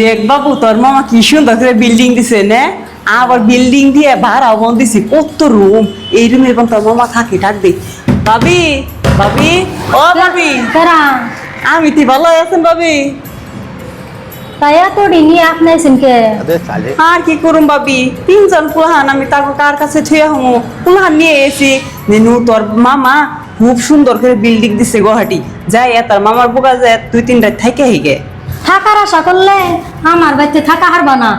দেখ বাবু তোর মামা কি সুন্দর করে বিল্ডিং দিছে না, আবার বিল্ডিং দিয়ে ভাড়াও বন দিছে কত রুম। এই রুমে এবং তোর মামা থাকে, থাকবে। ভাবি, ভাবি, ও ভাবি, কারা আমি তুই ভালো আছেন ভাবি? তাই এত দিনই আপনি সিনকে আর কি করুম ভাবি, তিনজন পুলাহান আমি তার কার কাছে থুয়া হমু, পুলাহান নিয়ে এসি। নেনু তোর মামা খুব সুন্দর করে বিল্ডিং দিছে গুয়াহাটি, যাই তার মামার বোকা যায় 2-3 রাত থেকে হিগে। থাকার আশা করলে আমার বাড়িতে থাকা হারবা না।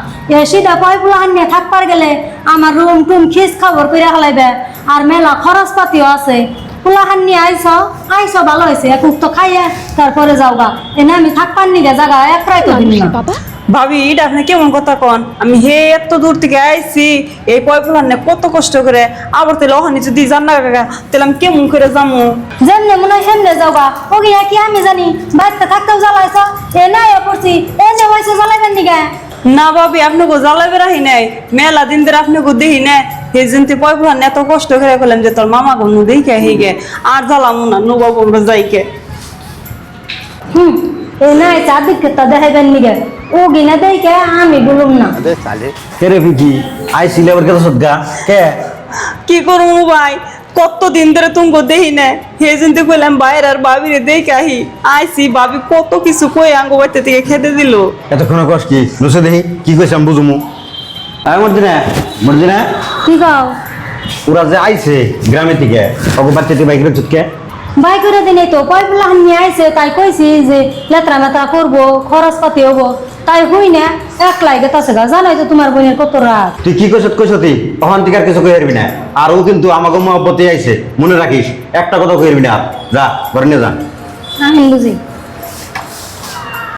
সিধা পয়গুলো নিয়ে থাকবার গেলে আমার রুম টুম খিস খবর করে হলাইবে, আর মেলা খরচ পাতিও আছে। পোলাহান নিয়ে আইস ভালো হয়েছে, এক উক্ত খাইয়ে তারপরে যাওগা। এনে আমি থাকবার নিগে জায়গা একরাই তো দিন না। ভাবি এটা আপনি কেমন কথা কন? আমি হে এত দূর থেকে আইছি এই পয়পুলার নে কত কষ্ট করে, আবার তাহলে ওখানে যদি জান না কাকা তাহলে আমি কেমন করে যাবো? যেমনে মনে হয় সেমনে যাওগা। ও গিয়া কি আমি জানি, বাড়িতে থাকতেও জ্বালাইছ, এ নাই পড়ছি এনে হয়েছে জ্বালাইবেন নিগে। না ভাবি আপনি গো জ্বালাবে রাহি নাই, মেলা দিন ধরে আপনি গো দেখি না। সেই দিন পয়পুলার এত কষ্ট করে ফেলেন যে তোর মামা গো নু দেখে হিগে আর জ্বালামু না, নু বাবু যাইকে। এ নাই চারদিকে তা দেখাইবেন নিগে, ও গিনা দেখে আমি বলুম না। কে রে পিকি আইছিলে ওর কাছে সদগা কে? কি করবো ভাই, কতদিন ধরে তুমি দেখি না। সেই দিন কইলাম বাইরে আর ভাবিরে দেখে আহি, আইসি ভাবি কত কিছু কই আঙ্গো বাড়িতে থেকে খেতে দিল। এতক্ষণ কষ্ট কি লুসে দেখি কি কইছ আমি বুঝুমু। আয় মর্জিনা কি গাও ওরা যে আইছে গ্রামে থেকে ওকে বাচ্চাটি বাইকের চুটকে বাই করে দিন। তো পয়পুলা নিয়ে আইছে, তাই কইছি যে লেত্রা মেত্রা করবো, খরচ পাতি হবো, তাই হই না একলাই গেতাছে গা। জানাই তো তোমার বোনের কত রাত। তুই কি কইছ কইছতি ওখান থেকে আর কিছু কই হারবি না। আর ও কিন্তু আমাকে মহব্বতে আইছে, মনে রাখিস একটা কথা কই হারবি না। যা ঘরে নিয়ে যা। আমি বুঝি